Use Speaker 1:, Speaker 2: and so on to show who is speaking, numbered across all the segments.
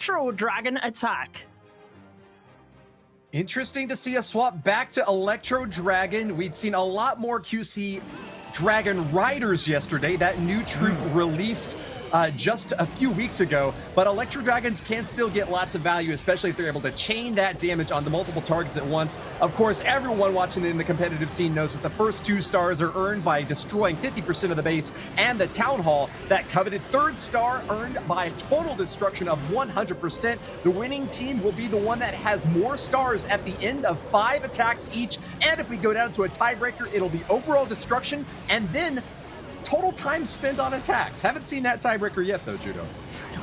Speaker 1: Electro Dragon attack.
Speaker 2: Interesting to see a swap back to Electro Dragon. We'd seen a lot more QC Dragon Riders yesterday. That new troop released just a few weeks ago, but Electro Dragons can still get lots of value, especially if they're able to chain that damage onto multiple targets at once. Of course, everyone watching in the competitive scene knows that the first 2 stars are earned by destroying 50% of the base, and the Town Hall, that coveted 3rd star, earned by total destruction of 100%. The winning team will be the one that has more stars at the end of 5 attacks each, and if we go down to a tiebreaker, it'll be overall destruction, and then total time spent on attacks. Haven't seen that tiebreaker yet, though, Judo.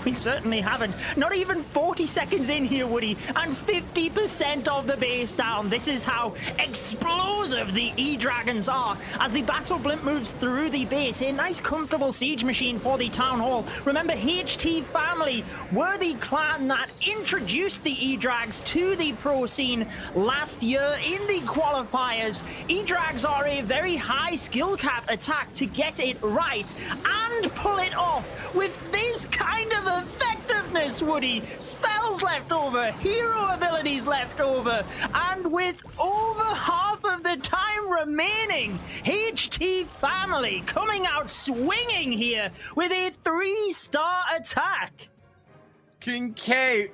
Speaker 1: We certainly haven't. Not even 40 seconds in here, Woody, and 50% of the base down. This is how explosive the E-Dragons are. As the Battle Blimp moves through the base, a nice comfortable siege machine for the Town Hall. Remember, HT Family were the clan that introduced the E-Drags to the pro scene last year in the qualifiers. E-Drags are a very high skill cap attack to get it right and pull it off with this kind of effectiveness, Woody. Spells left over, hero abilities left over, and with over half of the time remaining, HT Family coming out swinging here with a 3-star attack.
Speaker 2: King K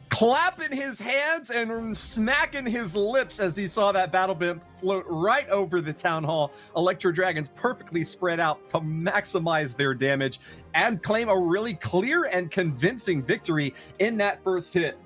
Speaker 2: clapping his hands and smacking his lips as he saw that battle blimp float right over the Town Hall. Electro Dragons perfectly spread out to maximize their damage and claim a really clear and convincing victory in that first hit.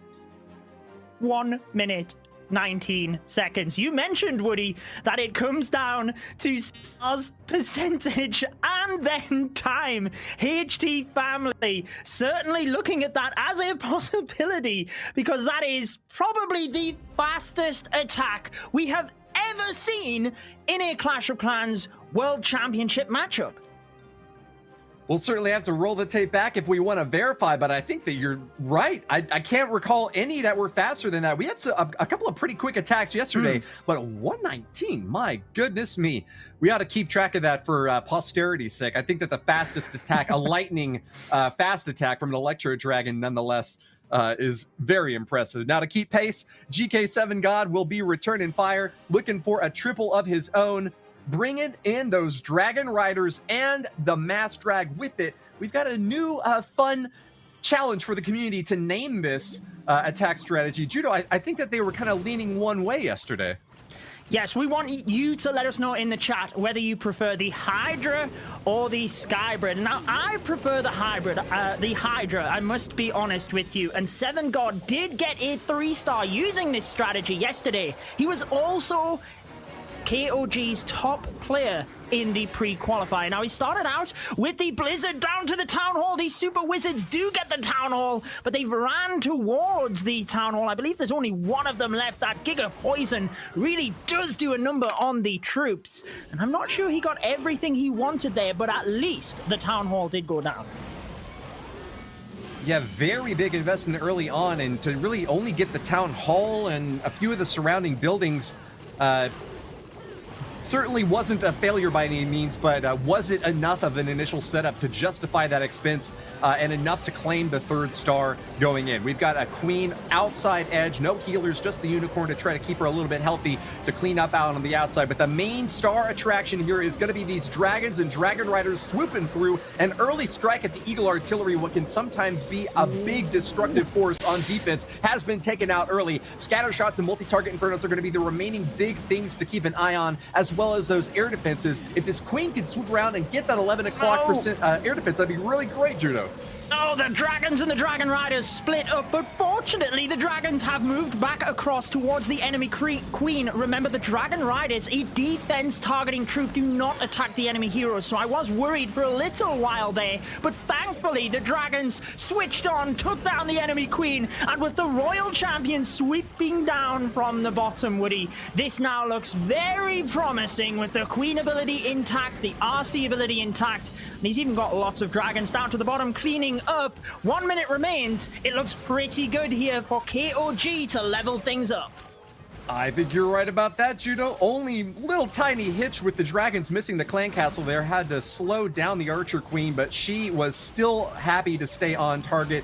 Speaker 1: 1 minute 19 seconds. You mentioned, Woody, that it comes down to stars, percentage, and then time. HT Family certainly looking at that as a possibility, because that is probably the fastest attack we have ever seen in a Clash of Clans World Championship matchup.
Speaker 2: We'll certainly have to roll the tape back if we want to verify, but I think that you're right. I can't recall any that were faster than that. We had a couple of pretty quick attacks yesterday, but 119, my goodness me. We ought to keep track of that for posterity's sake. I think that the fastest attack, a lightning fast attack from an Electro Dragon nonetheless, is very impressive. Now to keep pace, GK7 God will be returning fire, looking for a triple of his own, bringing in those Dragon Riders and the Mass Drag with it. We've got a new fun challenge for the community to name this attack strategy. Judo, I think that they were kind of leaning one way yesterday.
Speaker 1: Yes, we want you to let us know in the chat whether you prefer the Hydra or the Skybrid. Now, I prefer the Hydra, I must be honest with you. And 7 God did get a 3-star using this strategy yesterday. He was also KOG's top player in the pre-qualifier. Now, he started out with the Blizzard down to the Town Hall. These Super Wizards do get the Town Hall, but they've ran towards the Town Hall. I believe there's only one of them left. That Giga Poison really does do a number on the troops. And I'm not sure he got everything he wanted there, but at least the Town Hall did go down.
Speaker 2: Yeah, very big investment early on, and to really only get the Town Hall and a few of the surrounding buildings certainly wasn't a failure by any means, but was it enough of an initial setup to justify that expense and enough to claim the 3rd star going in? We've got a Queen outside edge, no healers, just the Unicorn to try to keep her a little bit healthy to clean up out on the outside. But the main star attraction here is going to be these Dragons and Dragon Riders swooping through. An early strike at the Eagle Artillery, what can sometimes be a big destructive force on defense, has been taken out early. Scatter shots and multi-target infernos are going to be the remaining big things to keep an eye on, as well as those air defenses. If this Queen can swoop around and get that 11 o'clock air defense, that'd be really great, Judo.
Speaker 1: Oh, the Dragons and the Dragon Riders split up, but fortunately the Dragons have moved back across towards the enemy Queen. Remember, the Dragon Riders, a defense targeting troop, do not attack the enemy heroes, so I was worried for a little while there, but thankfully the Dragons switched on, took down the enemy Queen, and with the Royal Champion sweeping down from the bottom, Woody, this now looks very promising with the Queen ability intact, the RC ability intact, and he's even got lots of Dragons down to the bottom cleaning up. 1 minute remains. It looks pretty good here for KOG to level things up.
Speaker 2: I think you're right about that, Judo. Only little tiny hitch with the Dragons missing the clan castle there. Had to slow down the Archer Queen, but she was still happy to stay on target.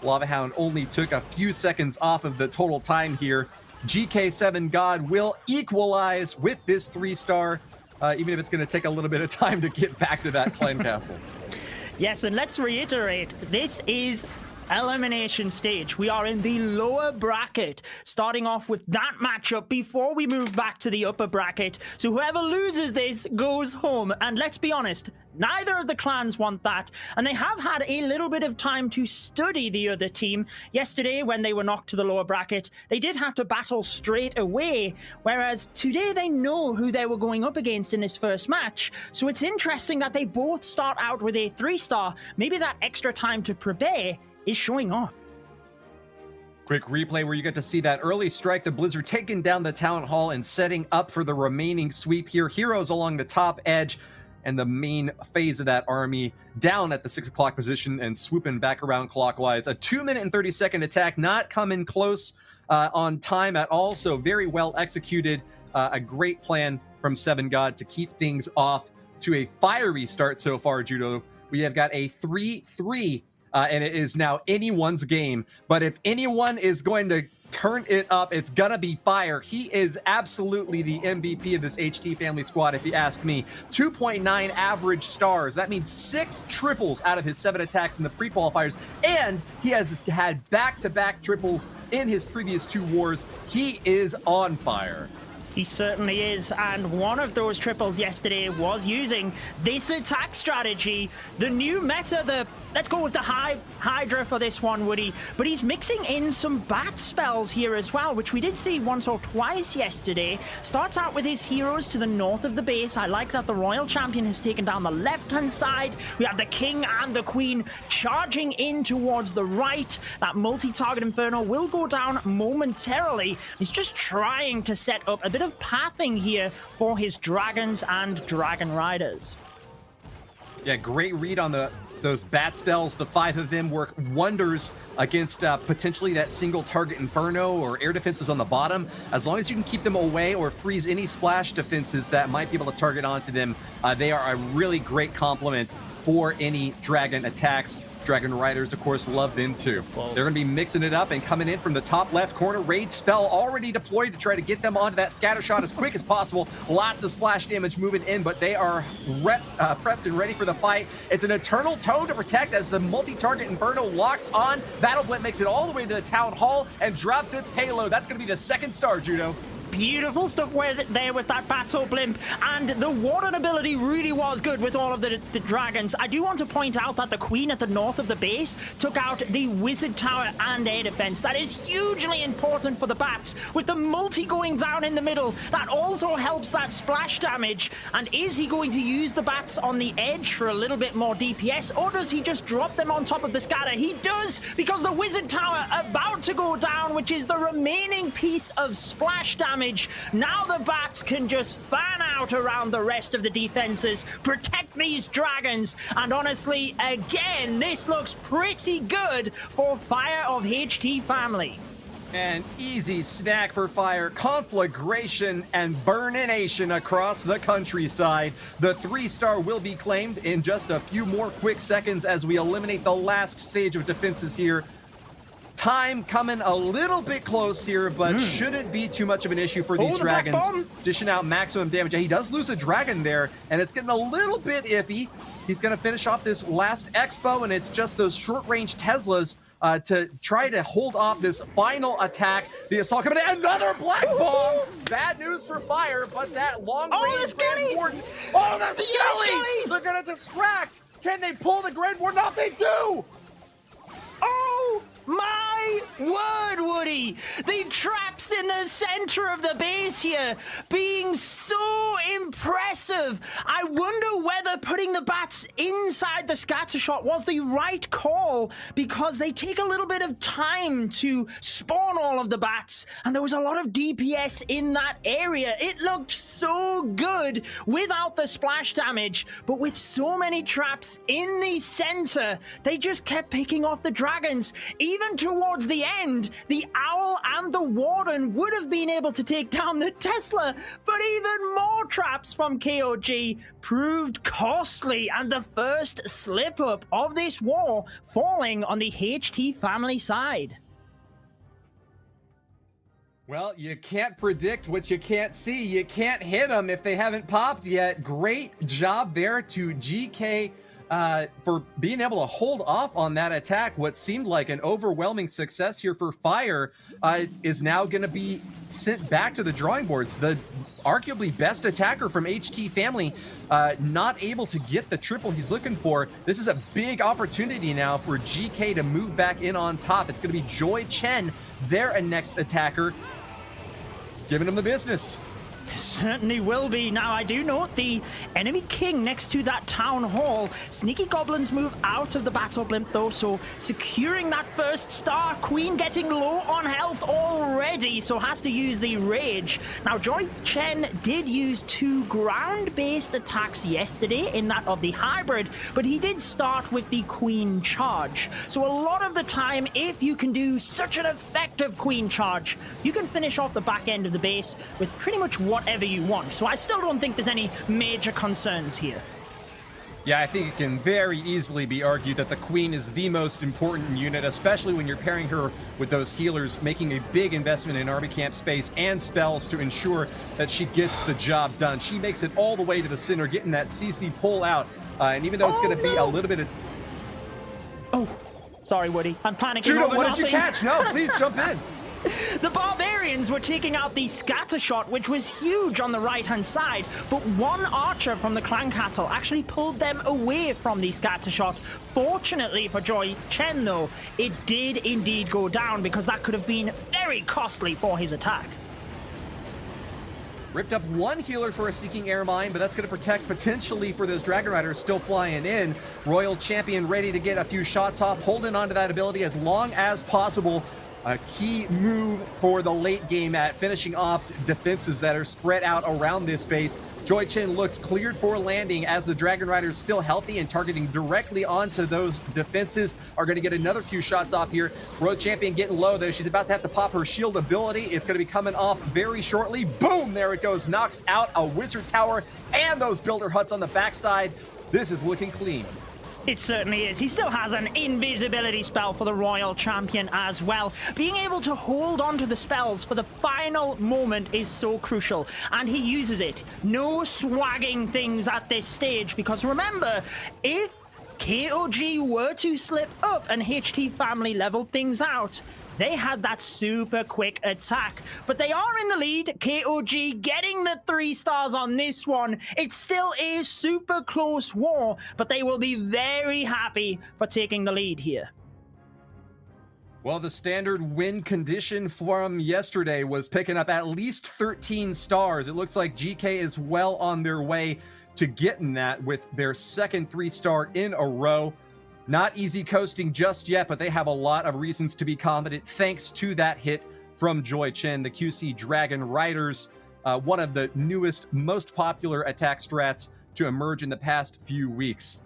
Speaker 2: Lava Hound only took a few seconds off of the total time here. GK7 God will equalize with this 3-star, even if it's going to take a little bit of time to get back to that clan castle.
Speaker 1: Yes, and let's reiterate, this is elimination stage. We are in the lower bracket, starting off with that matchup before we move back to the upper bracket. So whoever loses this goes home. And let's be honest, neither of the clans want that. And they have had a little bit of time to study the other team. Yesterday, when they were knocked to the lower bracket, they did have to battle straight away. Whereas today, they know who they were going up against in this first match. So it's interesting that they both start out with a 3-star. Maybe that extra time to prepare is showing off.
Speaker 2: Quick replay where you get to see that early strike, the Blizzard taking down the Town Hall and setting up for the remaining sweep here. Heroes along the top edge and the main phase of that army down at the 6 o'clock position and swooping back around clockwise. A 2-minute and 30-second attack, not coming close on time at all, so very well executed. A great plan from Seven God to keep things off to a fiery start so far, Judo. We have got a 3-3 and it is now anyone's game. But if anyone is going to turn it up, it's gonna be Fire. He is absolutely the MVP of this HT family squad, if you ask me. 2.9 average stars. That means 6 triples out of his 7 attacks in the pre-qualifiers, and he has had back-to-back triples in his previous 2 wars. He is on fire.
Speaker 1: He certainly is, and one of those triples yesterday was using this attack strategy. The new meta, let's go with the Hydra for this one, Woody, but he's mixing in some bat spells here as well, which we did see once or twice yesterday. Starts out with his heroes to the north of the base. I like that the Royal Champion has taken down the left-hand side. We have the King and the Queen charging in towards the right. That multi-target Inferno will go down momentarily. He's just trying to set up a bit of pathing here for his dragons and dragon riders.
Speaker 2: Yeah, great read on those bat spells. The 5 of them work wonders against potentially that single target Inferno or air defenses on the bottom. As long as you can keep them away or freeze any splash defenses that might be able to target onto them, they are a really great complement for any dragon attacks. Dragon Riders, of course, love them too. They're going to be mixing it up and coming in from the top left corner. Rage spell already deployed to try to get them onto that scatter shot as quick as possible. Lots of splash damage moving in, but they are prepped and ready for the fight. It's an Eternal Toad to protect as the multi-target Inferno locks on. Battle Blimp makes it all the way to the Town Hall and drops its payload. That's going to be the 2nd star, Judo.
Speaker 1: Beautiful stuff there with that Battle Blimp, and the Warden ability really was good with all of the dragons. I do want to point out that the Queen at the north of the base took out the Wizard Tower and air defense. That is hugely important for the bats. With the multi going down in the middle, that also helps that splash damage. And is he going to use the bats on the edge for a little bit more DPS, or does he just drop them on top of the scatter? He does, because the Wizard Tower about to go down, which is the remaining piece of splash damage. Now the bats can just fan out around the rest of the defenses, protect these dragons, and honestly, again, this looks pretty good for Fire of HT family.
Speaker 2: An easy snack for Fire, conflagration and burnination across the countryside. The 3-star will be claimed in just a few more quick seconds as we eliminate the last stage of defenses here. Time coming a little bit close here, but shouldn't be too much of an issue for these dragons. Dishing out maximum damage. He does lose a dragon there, and it's getting a little bit iffy. He's going to finish off this last expo, and it's just those short-range Teslas to try to hold off this final attack. The assault coming in. Another black bomb. Bad news for Fire, but that long-range Grand Warden. Oh, the Skellies! They're going to distract. Can they pull the Grand Warden off? They do!
Speaker 1: Oh! My word, Woody! The traps in the center of the base here being so impressive. I wonder whether putting the bats inside the scatter shot was the right call, because they take a little bit of time to spawn all of the bats, and there was a lot of DPS in that area. It looked so good without the splash damage, but with so many traps in the center, they just kept picking off the dragons. Even towards the end, the Owl Skull and the Warden would have been able to take down the Tesla, but even more traps from KOG proved costly, and the first slip-up of this war falling on the HT family side.
Speaker 2: Well, you can't predict what you can't see. You can't hit them if they haven't popped yet. Great job there to GK for being able to hold off on that attack. What seemed like an overwhelming success here for Fire is now going to be sent back to the drawing boards. The arguably best attacker from HT family not able to get the triple he's looking for. This is a big opportunity now for GK to move back in on top. It's going to be Joy Chen, their next attacker, giving him the business.
Speaker 1: Certainly will be. Now, I do note the enemy king next to that town hall. Sneaky goblins move out of the battle blimp, though, so securing that first star. Queen getting low on health already, so has to use the rage. Now, Joy Chen did use 2 ground-based attacks yesterday in that of the hybrid, but he did start with the queen charge. So a lot of the time, if you can do such an effective queen charge, you can finish off the back end of the base with pretty much whatever you want. So I still don't think there's any major concerns here.
Speaker 2: Yeah, I think it can very easily be argued that the Queen is the most important unit, especially when you're pairing her with those healers, making a big investment in army camp space and spells to ensure that she gets the job done. She makes it all the way to the center, getting that CC pull out. And even though it's going to be a little bit of...
Speaker 1: Oh, sorry, Woody. I'm panicking.
Speaker 2: Judo, what did you catch? No, please jump in.
Speaker 1: The barbarians were taking out the scatter shot, which was huge on the right-hand side, but one archer from the clan castle actually pulled them away from the scatter shot. Fortunately for Joy Chen, though, it did indeed go down, because that could have been very costly for his attack.
Speaker 2: Ripped up 1 healer for a Seeking Air Mine, but that's going to protect potentially for those Dragon Riders still flying in. Royal Champion ready to get a few shots off, holding on to that ability as long as possible. A key move for the late game at finishing off defenses that are spread out around this base. Joy Chen looks cleared for landing as the Dragon Riders still healthy and targeting directly onto those defenses. Are going to get another few shots off here. Royal Champion getting low though. She's about to have to pop her shield ability. It's going to be coming off very shortly. Boom! There it goes. Knocks out a wizard tower and those builder huts on the backside. This is looking clean.
Speaker 1: It certainly is. He still has an invisibility spell for the Royal Champion as well. Being able to hold on to the spells for the final moment is so crucial, and he uses it. No swagging things at this stage, because remember, if KOG were to slip up and HT family leveled things out, they had that super quick attack, but they are in the lead. KOG getting the 3 stars on this one. It's still a super close war, but they will be very happy for taking the lead here.
Speaker 2: Well, the standard win condition from yesterday was picking up at least 13 stars. It looks like GK is well on their way to getting that with their second 3-star in a row. Not easy coasting just yet, but they have a lot of reasons to be confident thanks to that hit from Joy Chen. The QC Dragon Riders, one of the newest, most popular attack strats to emerge in the past few weeks.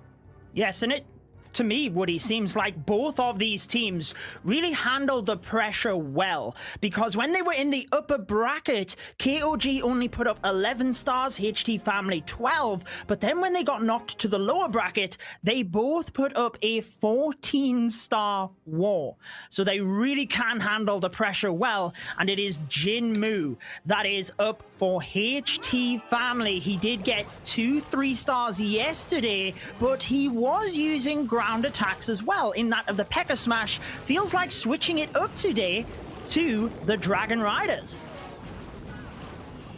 Speaker 1: Yes, and it, to me, Woody, seems like both of these teams really handled the pressure well, because when they were in the upper bracket, KOG only put up 11 stars, HT family 12, but then when they got knocked to the lower bracket, they both put up a 14-star war. So they really can handle the pressure well, and it is Jinmu that is up for HT family. He did get 2 3-stars yesterday, but he was using ground attacks as well in that of the P.E.K.K.A. Smash. Feels like switching it up today to the Dragon Riders.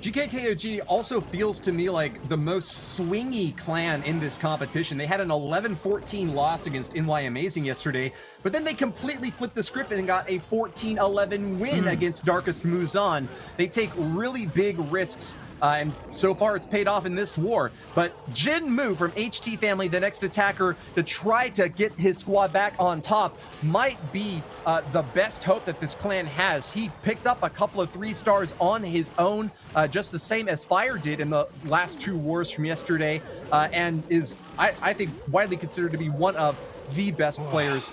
Speaker 2: GKKOG also feels to me like the most swingy clan in this competition. They had an 11-14 loss against NY Amazing yesterday, but then they completely flipped the script and got a 14-11 win against Darkest Muzan. They take really big risks, and so far it's paid off in this war. But Jinmu from HT family, the next attacker to try to get his squad back on top, might be the best hope that this clan has. He picked up a couple of 3-stars on his own, just the same as Fire did in the last 2 wars from yesterday, and is, I think, widely considered to be one of the best players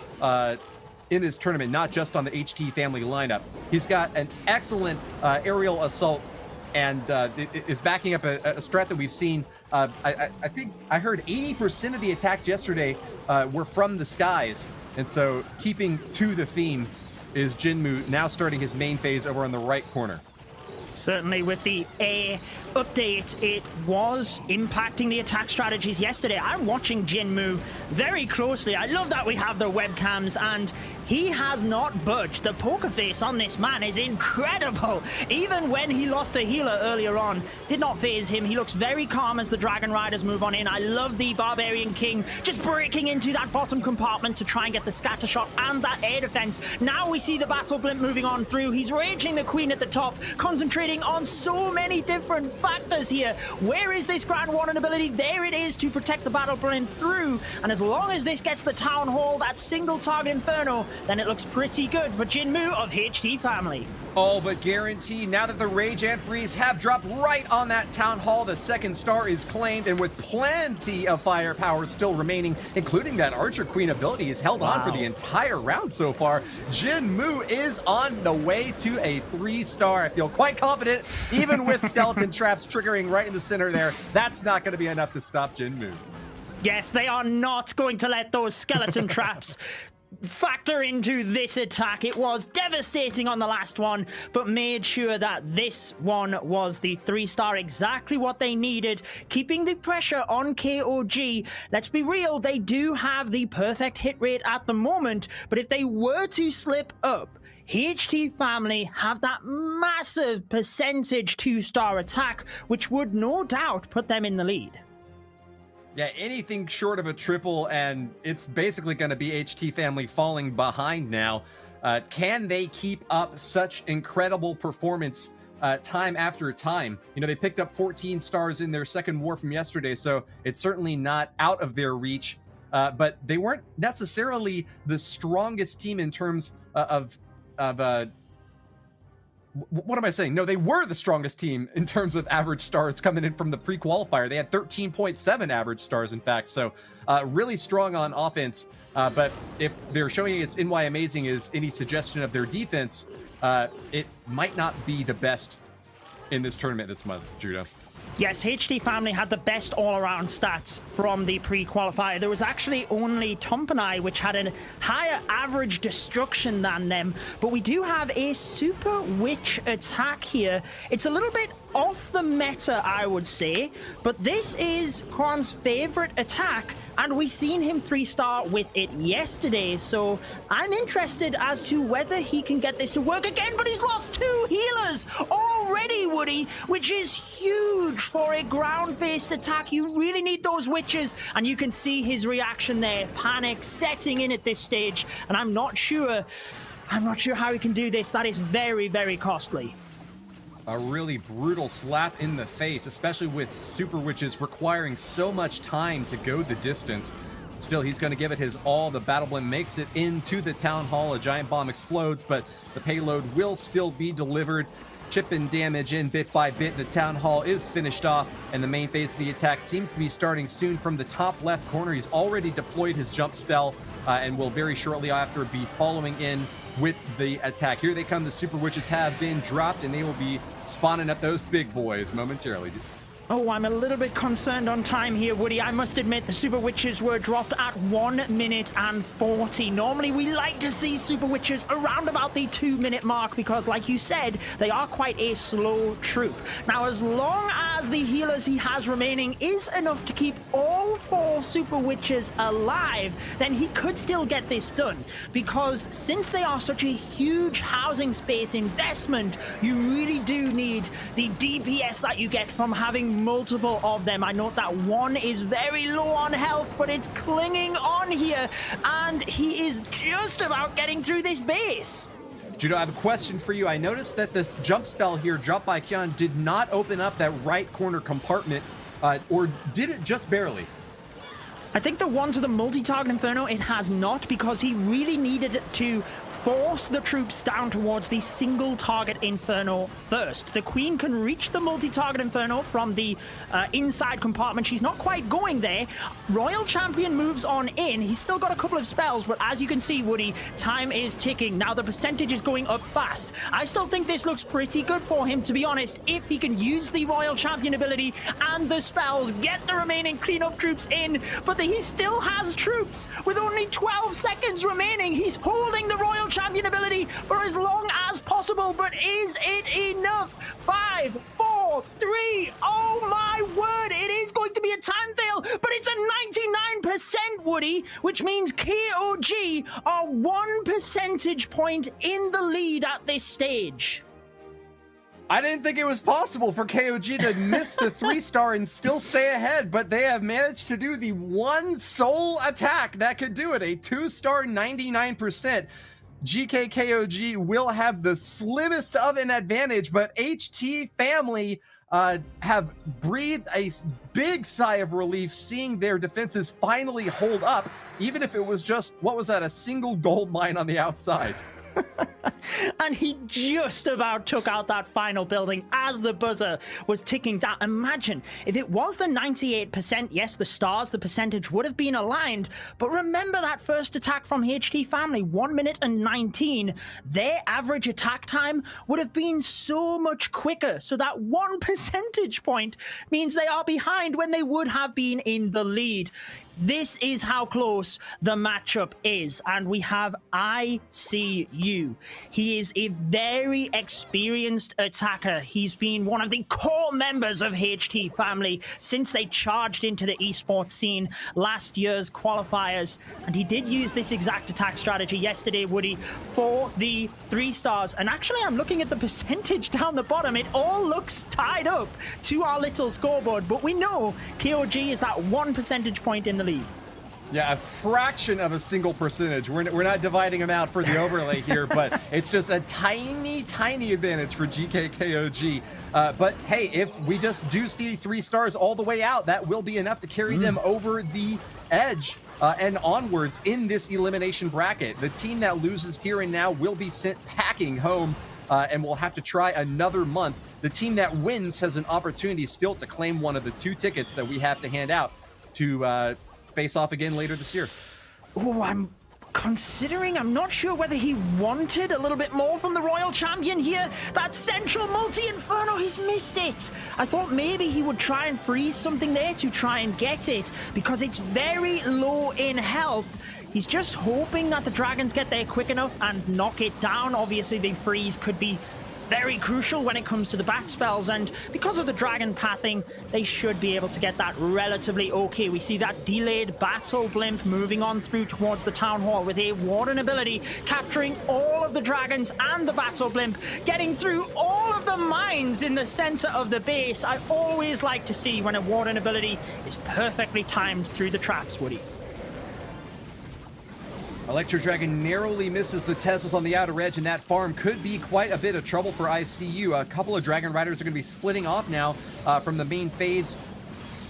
Speaker 2: in this tournament, not just on the HT family lineup. He's got an excellent aerial assault and is backing up a strat that we've seen. I think I heard 80% of the attacks yesterday were from the skies. And so keeping to the theme is Jinmu now starting his main phase over on the right corner.
Speaker 1: Certainly with the air update, it was impacting the attack strategies yesterday. I'm watching Jinmu very closely. I love that we have the webcams, and he has not budged. The poker face on this man is incredible. Even when he lost a healer earlier on, did not phase him. He looks very calm as the Dragon Riders move on in. I love the Barbarian King just breaking into that bottom compartment to try and get the scatter shot and that air defense. Now we see the Battle Blimp moving on through. He's raging the Queen at the top, concentrating on so many different factors here. Where is this Grand Warden ability? There it is to protect the Battle Blimp through. And as long as this gets the Town Hall, that single target Inferno, then it looks pretty good for Jinmu of HT family.
Speaker 2: All but guaranteed. Now that the Rage and Freeze have dropped right on that Town Hall, the second star is claimed, and with plenty of firepower still remaining, including that Archer Queen ability, is held on for the entire round so far. Jinmu is on the way to a 3-star. I feel quite confident, even with skeleton traps triggering right in the center there. That's not going to be enough to stop Jinmu.
Speaker 1: Yes, they are not going to let those skeleton traps factor into this attack. It was devastating on the last one, but made sure that this one was the 3-star, exactly what they needed, keeping the pressure on KOG. Let's be real, they do have the perfect hit rate at the moment, but if they were to slip up, HT family have that massive percentage 2-star attack, which would no doubt put them in the lead.
Speaker 2: Yeah, anything short of a triple, and it's basically going to be HT family falling behind now. Can they keep up such incredible performance time after time? You know, they picked up 14 stars in their second war from yesterday, so it's certainly not out of their reach. But they weren't necessarily the strongest team in terms of what am I saying? No, they were the strongest team in terms of average stars coming in from the pre-qualifier. They had 13.7 average stars, in fact. So really strong on offense. But if they're showing it's NY Amazing is any suggestion of their defense, it might not be the best in this tournament this month, Judo.
Speaker 1: Yes, HT family had the best all-around stats from the pre-qualifier. There was actually only Tompanai, which had a higher average destruction than them. But we do have a Super Witch attack here. It's a little bit off the meta, I would say. But this is Kwan's favorite attack, and we seen him 3-star with it yesterday. So I'm interested as to whether he can get this to work again. But he's lost 2 healers already, Woody, which is huge for a ground-based attack. You really need those witches, and you can see his reaction there. Panic setting in at this stage, and I'm not sure how he can do this. That is very, very costly.
Speaker 2: A really brutal slap in the face, especially with Super Witches requiring so much time to go the distance. Still, he's going to give it his all. The Battle Blimp makes it into the Town Hall. A giant bomb explodes, but the payload will still be delivered. Chipping damage in bit by bit. The Town Hall is finished off, and the main phase of the attack seems to be starting soon from the top left corner. He's already deployed his jump spell and will very shortly after be following in with the attack. Here they come. The Super Witches have been dropped, and they will be spawning up those big boys momentarily.
Speaker 1: Oh, I'm a little bit concerned on time here, Woody. I must admit the Super Witches were dropped at 1 minute and 40. Normally, we like to see Super Witches around about the 2-minute mark because, like you said, they are quite a slow troop. Now, as long as the healers he has remaining is enough to keep all 4 Super Witches alive, then he could still get this done. Because since they are such a huge housing space investment, you really do need the DPS that you get from having multiple of them. I note that 1 is very low on health, but it's clinging on here, and he is just about getting through this base.
Speaker 2: Judo, I have a question for you. I noticed that this jump spell here dropped by Kian did not open up that right corner compartment, or did it just barely?
Speaker 1: I think the one to the multi-target Inferno, it has not, because he really needed to force the troops down towards the single target Inferno first. The Queen can reach the multi-target Inferno from the inside compartment. She's not quite going there. Royal Champion moves on in. He's still got a couple of spells, but as you can see, Woody, time is ticking. Now the percentage is going up fast. I still think this looks pretty good for him, to be honest, if he can use the Royal Champion ability and the spells, get the remaining cleanup troops in, but he still has troops. With only 12 seconds remaining, he's holding the Royal Champion ability for as long as possible, but is it enough? 5, 4, 3, oh my word, it is going to be a time fail, but it's a 99%, Woody, which means KOG are 1 percentage point in the lead at this stage.
Speaker 2: I didn't think it was possible for KOG to miss the 3-star and still stay ahead, but they have managed to do the one sole attack that could do it, a 2-star 99%. GKKOG will have the slimmest of an advantage, but HT family have breathed a big sigh of relief seeing their defenses finally hold up, even if it was just, what was that, a single gold mine on the outside.
Speaker 1: And he just about took out that final building as the buzzer was ticking down. Imagine if it was the 98%, yes, the stars, the percentage would have been aligned, but remember that first attack from HT family, 1 minute and 19. Their average attack time would have been so much quicker. So that 1 percentage point means they are behind when they would have been in the lead. This is how close the matchup is, and we have ICU. He is a very experienced attacker. He's been one of the core members of HT family since they charged into the esports scene last year's qualifiers, and he did use this exact attack strategy yesterday, Woody, for the 3 stars. And actually, I'm looking at the percentage down the bottom. It all looks tied up to our little scoreboard, but we know KOG is that 1 percentage point in the lead.
Speaker 2: Yeah, a fraction of a single percentage. We're not dividing them out for the overlay here, but it's just a tiny, tiny advantage for GKKOG. But hey, if we just do see 3 stars all the way out, that will be enough to carry them over the edge and onwards in this elimination bracket. The team that loses here and now will be sent packing home and will have to try another month. The team that wins has an opportunity still to claim one of the 2 tickets that we have to hand out to face off again later this year.
Speaker 1: Oh, I'm not sure whether he wanted a little bit more from the Royal Champion here. That central multi-inferno, he's missed it. I thought maybe he would try and freeze something there to try and get it, because it's very low in health. He's just hoping that the dragons get there quick enough and knock it down. Obviously, the freeze could be very crucial when it comes to the bat spells, and because of the dragon pathing, they should be able to get that relatively okay. We see that delayed battle blimp moving on through towards the town hall with a warden ability, capturing all of the dragons and the battle blimp, getting through all of the mines in the center of the base. I always like to see when a warden ability is perfectly timed through the traps, Woody.
Speaker 2: Electro Dragon narrowly misses the Teslas on the outer edge, and that farm could be quite a bit of trouble for ICU. A couple of Dragon Riders are going to be splitting off now from the main fades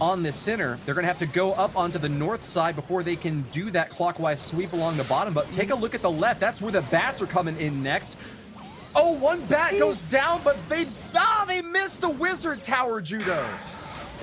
Speaker 2: on the center. They're going to have to go up onto the north side before they can do that clockwise sweep along the bottom. But take a look at the left. That's where the bats are coming in next. Oh, one bat goes down, but they missed the Wizard Tower, Judo.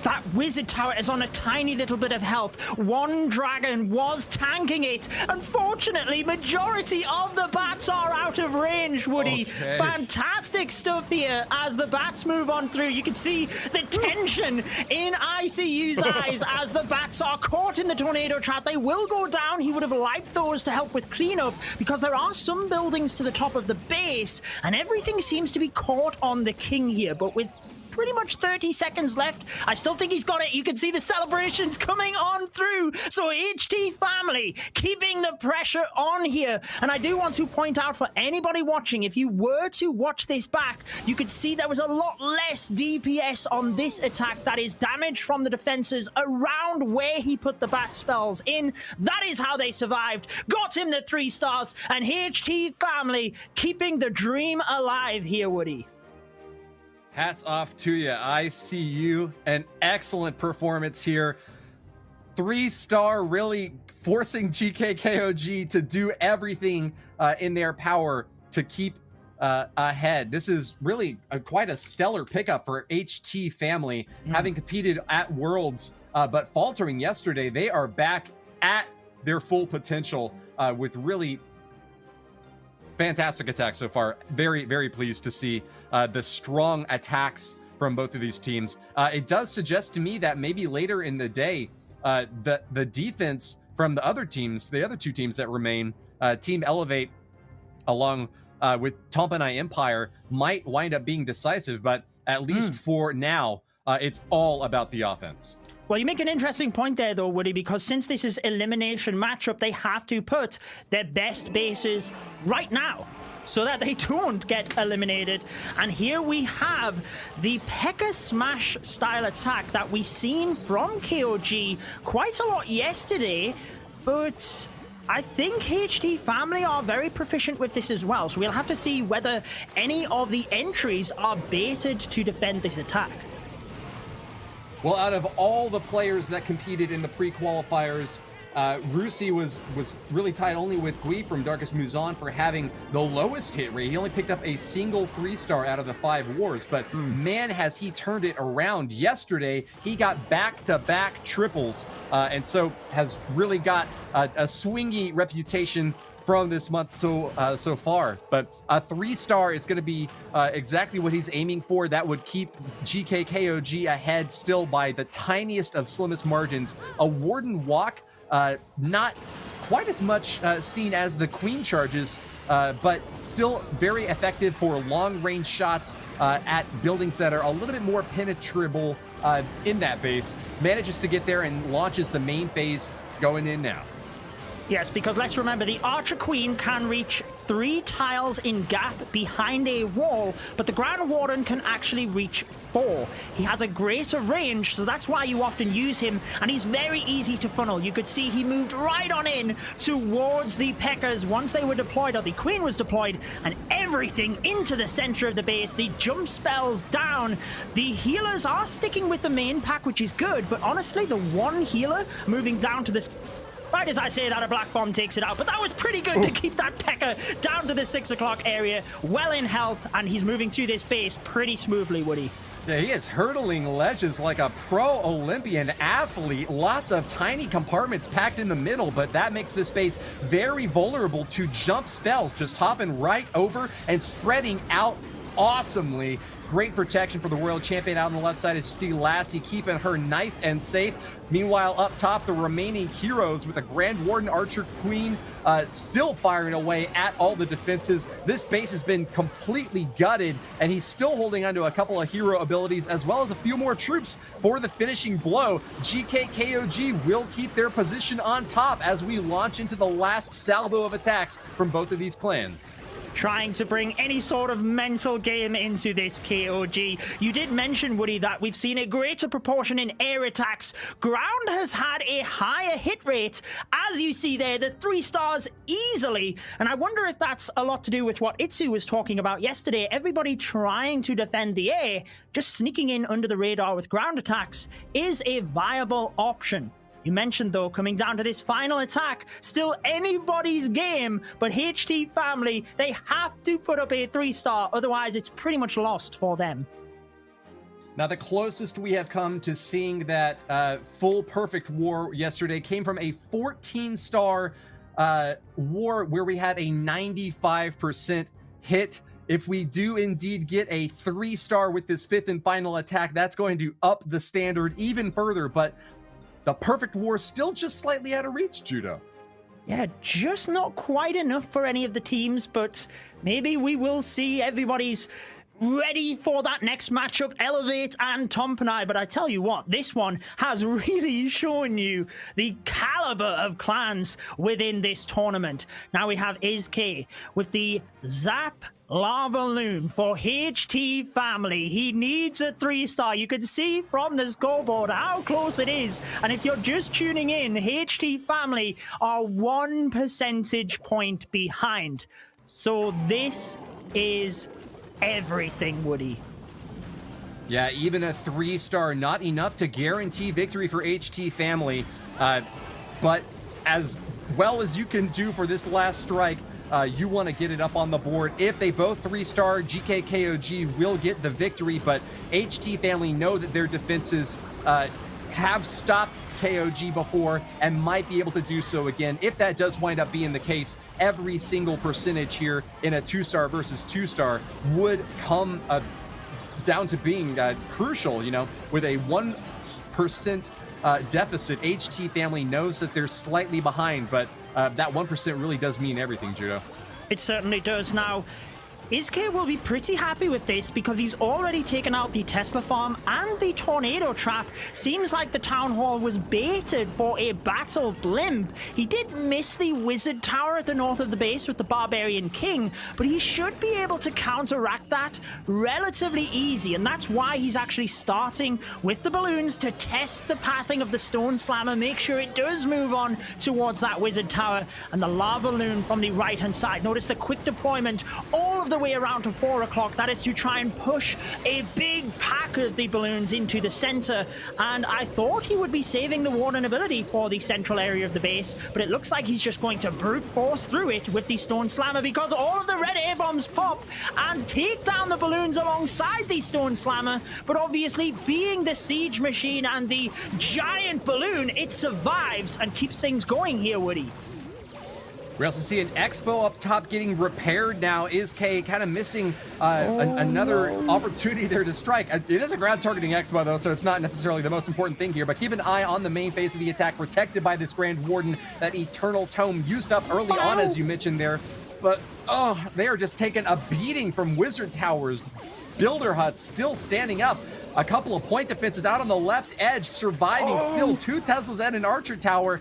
Speaker 1: That Wizard Tower is on a tiny little bit of health. One dragon was tanking it. Unfortunately, majority of the bats are out of range, Woody.
Speaker 2: Okay.
Speaker 1: Fantastic stuff here as the bats move on through. You can see the tension in ICU's eyes as the bats are caught in the tornado trap. They will go down. He would have liked those to help with cleanup because there are some buildings to the top of the base and everything seems to be caught on the king here, but with pretty much 30 seconds left, I still think he's got it. You can see the celebrations coming on through. So HT family keeping the pressure on here. And I do want to point out for anybody watching, if you were to watch this back, you could see there was a lot less DPS on this attack. That is damage from the defenses around where he put the bat spells in. That is how they survived. Got him the 3 stars, and HT family keeping the dream alive here, Woody.
Speaker 2: Hats off to you, ICU. An excellent performance here. 3-star really forcing GKKOG to do everything in their power to keep ahead. This is really quite a stellar pickup for HT Family, having competed at Worlds, but faltering yesterday. They are back at their full potential with really fantastic attacks so far. Very, very pleased to see the strong attacks from both of these teams. It does suggest to me that maybe later in the day, the defense from the other teams, the other two teams that remain, Team Elevate along with Tompanai Empire, might wind up being decisive, but at least for now, it's all about the offense.
Speaker 1: Well, you make an interesting point there, though, Woody, because since this is elimination matchup, they have to put their best bases right now so that they don't get eliminated. And here we have the P.E.K.K.A. Smash style attack that we seen from KOG quite a lot yesterday, but I think HT Family are very proficient with this as well. So we'll have to see whether any of the entries are baited to defend this attack.
Speaker 2: Well, out of all the players that competed in the pre-qualifiers, Rusi was really tied only with Gui from Darkest Muzan for having the lowest hit rate. He only picked up a single 3-star out of the 5 wars, but man, has he turned it around. Yesterday, he got back-to-back triples, and so has really got a swingy reputation from this month so far. But a 3-star is going to be exactly what he's aiming for. That would keep GKKOG ahead still by the tiniest of slimmest margins. A Warden Walk, not quite as much seen as the Queen charges, but still very effective for long-range shots at buildings that are a little bit more penetrable in that base. Manages to get there and launches the main phase going in now.
Speaker 1: Yes, because let's remember, the Archer Queen can reach 3 tiles in gap behind a wall, but the Grand Warden can actually reach 4. He has a greater range, so that's why you often use him, and he's very easy to funnel. You could see he moved right on in towards the P.E.K.K.A.s once they were deployed, or the Queen was deployed, and everything into the center of the base. The jump spells down. The healers are sticking with the main pack, which is good, but honestly, the one healer moving down to this... Right as I say that, a Black Bomb takes it out, but that was pretty good to keep that P.E.K.K.A. down to the 6 o'clock area, well in health, and he's moving through this base pretty smoothly, Woody.
Speaker 2: Yeah, he is hurdling ledges like a pro Olympian athlete. Lots of tiny compartments packed in the middle, but that makes this base very vulnerable to jump spells, just hopping right over and spreading out awesomely. Great protection for the world champion out on the left side as you see Lassie keeping her nice and safe. Meanwhile, up top, the remaining heroes with the Grand Warden, Archer Queen, still firing away at all the defenses. This base has been completely gutted, and he's still holding onto a couple of hero abilities as well as a few more troops for the finishing blow. GKKOG will keep their position on top as we launch into the last salvo of attacks from both of these clans.
Speaker 1: Trying to bring any sort of mental game into this KOG. You did mention, Woody, that we've seen a greater proportion in air attacks. Ground has had a higher hit rate. As you see there, the 3 stars easily. And I wonder if that's a lot to do with what Itsu was talking about yesterday. Everybody trying to defend the air, just sneaking in under the radar with ground attacks is a viable option. You mentioned, though, coming down to this final attack, still anybody's game, but HT Family, they have to put up a 3-star, otherwise it's pretty much lost for them.
Speaker 2: Now, the closest we have come to seeing that full perfect war yesterday came from a 14-star war where we had a 95% hit. If we do indeed get a 3-star with this 5th and final attack, that's going to up the standard even further, but the perfect war still just slightly out of reach, Judo.
Speaker 1: Yeah, just not quite enough for any of the teams, but maybe we will see everybody's ready for that next matchup, Elevate and Tompanai. But I tell you what, this one has really shown you the caliber of clans within this tournament. Now we have IzK with the Zap Lava Loon for HT Family. He needs a 3-star. You can see from the scoreboard how close it is. And if you're just tuning in, HT Family are 1 percentage point behind. So this is everything, Woody.
Speaker 2: Yeah, even a 3-star, not enough to guarantee victory for HT Family. But as well as you can do for this last strike, you want to get it up on the board. If they both 3-star, KOG will get the victory, but HT family know that their defenses have stopped KOG before and might be able to do so again. If that does wind up being the case, every single percentage here in a 2-star versus 2-star would come down to being crucial, you know, with a 1% deficit. HT family knows that they're slightly behind, but that 1% really does mean everything, Judo.
Speaker 1: It certainly does. Now, Izke will be pretty happy with this because he's already taken out the Tesla farm and the tornado trap. Seems like the town hall was baited for a battle blimp. He did miss the wizard tower at the north of the base with the barbarian king, but he should be able to counteract that relatively easy, and that's why he's actually starting with the balloons to test the pathing of the stone slammer, make sure it does move on towards that wizard tower. And the lava balloon from the right hand side, notice the quick deployment all of the way around to 4 o'clock. That is to try and push a big pack of the balloons into the center, and I thought he would be saving the warden ability for the central area of the base, but it looks like he's just going to brute force through it with the stone slammer because all of the red air bombs pop and take down the balloons alongside the stone slammer. But obviously, being the siege machine and the giant balloon, it survives and keeps things going here, Woody.
Speaker 2: We also see an Expo up top getting repaired now. Izke kind of missing another opportunity there to strike. It is a ground targeting Expo though, so it's not necessarily the most important thing here, but keep an eye on the main phase of the attack, protected by this Grand Warden. That Eternal Tome used up early on, as you mentioned there, but they are just taking a beating from Wizard Towers. Builder Huts still standing up. A couple of point defenses out on the left edge, surviving still. 2 Teslas and an Archer Tower.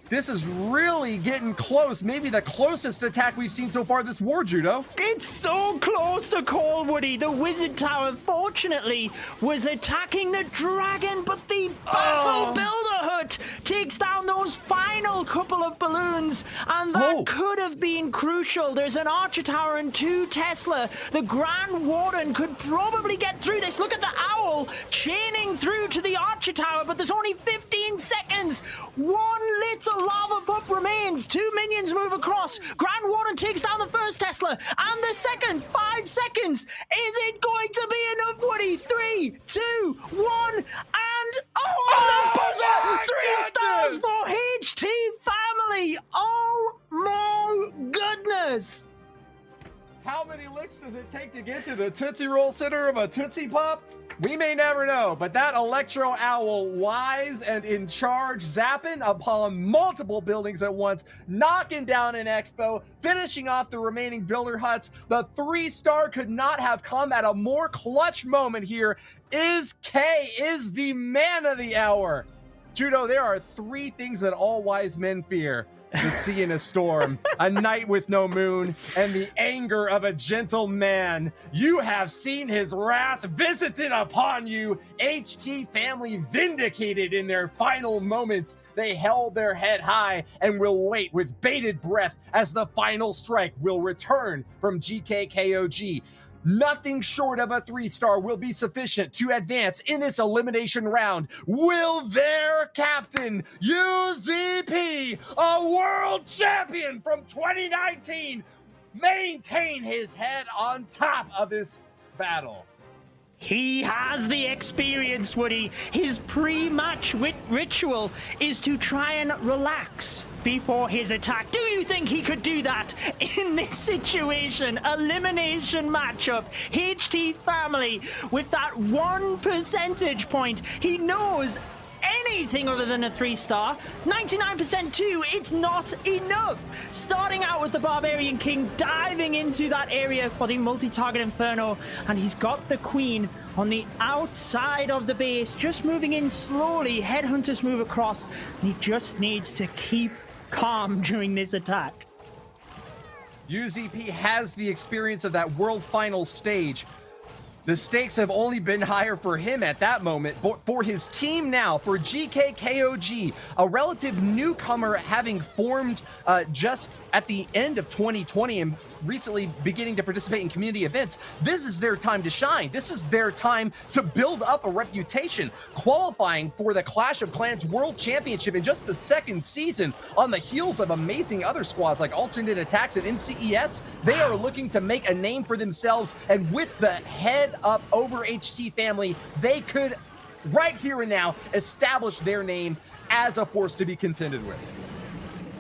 Speaker 2: This is really getting close. Maybe the closest attack we've seen so far this war, Judo.
Speaker 1: It's so close to call, Woody. The Wizard Tower, fortunately, was attacking the dragon, but the Battle Builder Hut takes down those final couple of balloons, and that could have been crucial. There's an Archer Tower and 2 Tesla. The Grand Warden could probably get through this. Look at the Owl chaining through to the Archer Tower, but there's only 15 seconds. One little lava pump remains. 2 minions move across. Grand Warden takes down the first Tesla and the second. 5 seconds. Is it going to be enough, Woody? 3, 2, 1, and the buzzer! 3 stars for HT family. Oh my goodness.
Speaker 2: How many licks does it take to get to the Tootsie Roll center of a Tootsie Pop? We may never know, but that Electro Owl, wise and in charge, zapping upon multiple buildings at once, knocking down an Expo, finishing off the remaining builder huts. The 3-star could not have come at a more clutch moment here. Izke is the man of the hour. Judo, there are 3 things that all wise men fear: the sea in a storm, a night with no moon, and the anger of a gentle man. You have seen his wrath visited upon you. HT family vindicated in their final moments. They held their head high and will wait with bated breath as the final strike will return from KOG. Nothing short of a 3-star will be sufficient to advance in this elimination round. Will their captain, UZP, a world champion from 2019, maintain his head on top of this battle?
Speaker 1: He has the experience, Woody. His pre-match ritual is to try and relax before his attack. Do you think he could do that in this situation? Elimination matchup. HT family with that 1 percentage point. He knows anything other than a 3-star. 99% too, it's not enough. Starting out with the Barbarian King, diving into that area for the multi-target Inferno, and he's got the Queen on the outside of the base, just moving in slowly. Headhunters move across, and he just needs to keep calm during this attack.
Speaker 2: UZP has the experience of that world final stage. The stakes have only been higher for him at that moment. For his team now, for KOG, a relative newcomer having formed just at the end of 2020 and recently beginning to participate in community events, this is their time to shine. This is their time to build up a reputation, qualifying for the Clash of Clans World Championship in just the second season on the heels of amazing other squads like Alternate Attacks and MCES. They are looking to make a name for themselves, and with the head up over HT family, they could right here and now establish their name as a force to be contended with.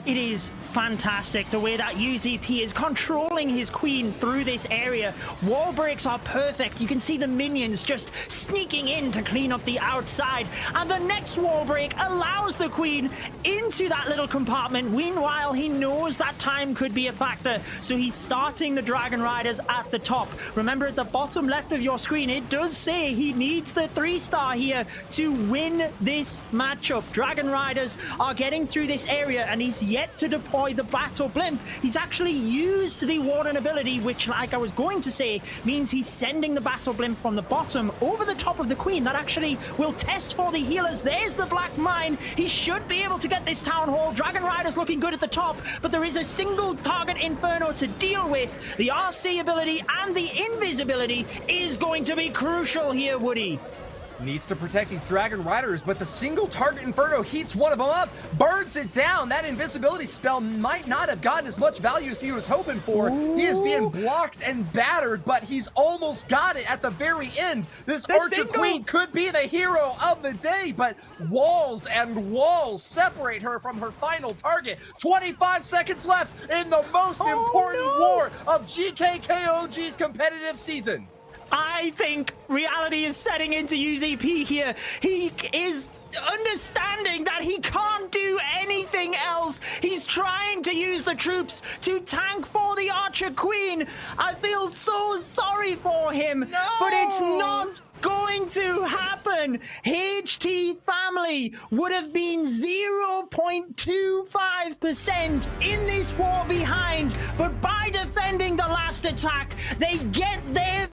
Speaker 1: It is fantastic the way that UZP is controlling his queen through this area. Wall breaks are perfect. You can see the minions just sneaking in to clean up the outside. And the next wall break allows the queen into that little compartment. Meanwhile, he knows that time could be a factor. So he's starting the Dragon Riders at the top. Remember, at the bottom left of your screen, it does say he needs the 3-star here to win this matchup. Dragon Riders are getting through this area, and he's yet to deploy the battle blimp. He's actually used the Warden ability, which, like I was going to say, means he's sending the battle blimp from the bottom over the top of the queen. That actually will test for the healers. There's the Black Mine. He should be able to get this Town Hall. Dragon Rider's looking good at the top, but there is a single target Inferno to deal with. The RC ability and the invisibility is going to be crucial here, Woody.
Speaker 2: Needs to protect these Dragon Riders, but the single target Inferno heats one of them up, burns it down. That invisibility spell might not have gotten as much value as he was hoping for.
Speaker 1: Ooh.
Speaker 2: He is being blocked and battered, but he's almost got it at the very end. This Archer Queen could be the hero of the day, but walls and walls separate her from her final target. 25 seconds left in the most important war of GKKOG's competitive season.
Speaker 1: I think reality is setting into UZP here. He is understanding that he can't do anything else. He's trying to use the troops to tank for the Archer Queen. I feel so sorry for him, but it's not going to happen. HT family would have been 0.25% in this war behind, but by defending the last attack, they get their